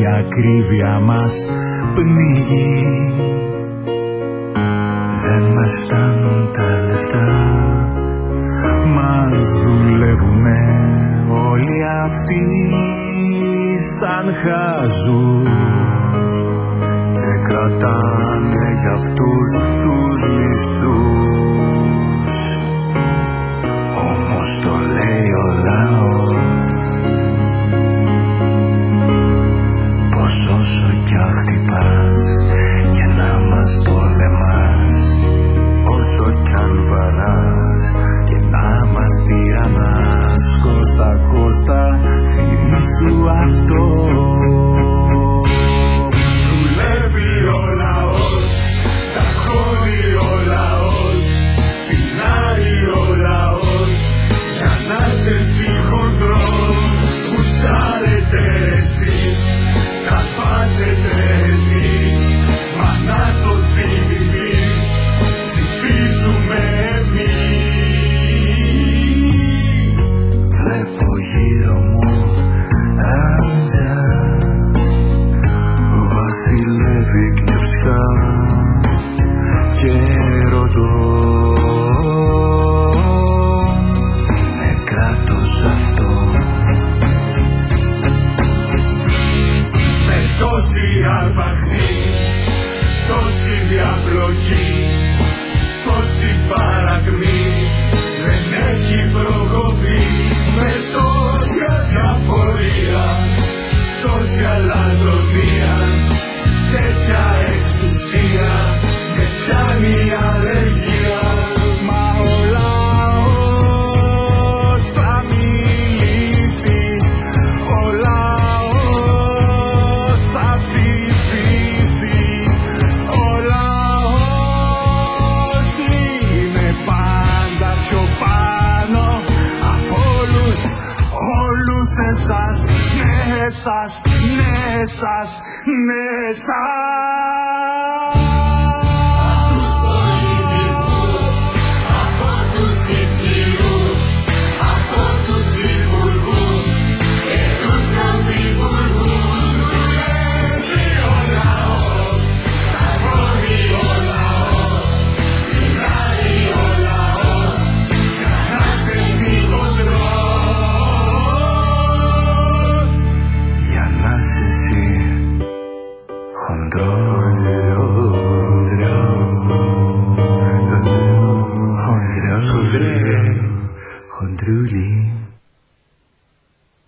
η ακρίβεια μας πνίγει. Δεν μας φτάνουν τα λεφτά, μας δουλεύουνε όλοι αυτοί σαν χάζουν και κρατάνε για αυτούς τους μισθούς. Όμως το λέει ο λαός πως όσο κι αν χτυπάς και να μας πολεμάς, όσο κι αν βαράς και να μας τυραννάς, κόστα κόστα θυμήσου αυτό. Δουλεύει ο λαός, ταχώνει ο λαός, πεινάει ο λαός, για να σε εσύ χονδρός, πουσάρετε εσείς, καλπάζετε εσείς, μα να το θυμηθείς, ψηφίζουμε εμείς. Βλέπω γύρω μου άντζα, βασιλεύει κλεψιά και ρωτώ, είναι κράτος αυτό? Με τόση αρπαχτή, τόση διαπλοκή, τόση παρακμή, δεν έχει προκοπή. Με τόση αδιαφορία, τόση αλαζονία, τέτοια εξουσία, με πιάνει αλλεργία. Μα ο λαός θα μιλήσει, ο λαός θα ψηφίσει, ο λαός είναι πάντα πιο πάνω από όλους, όλους εσάς, ναι εσάς, ναι εσάς, ναι εσάς.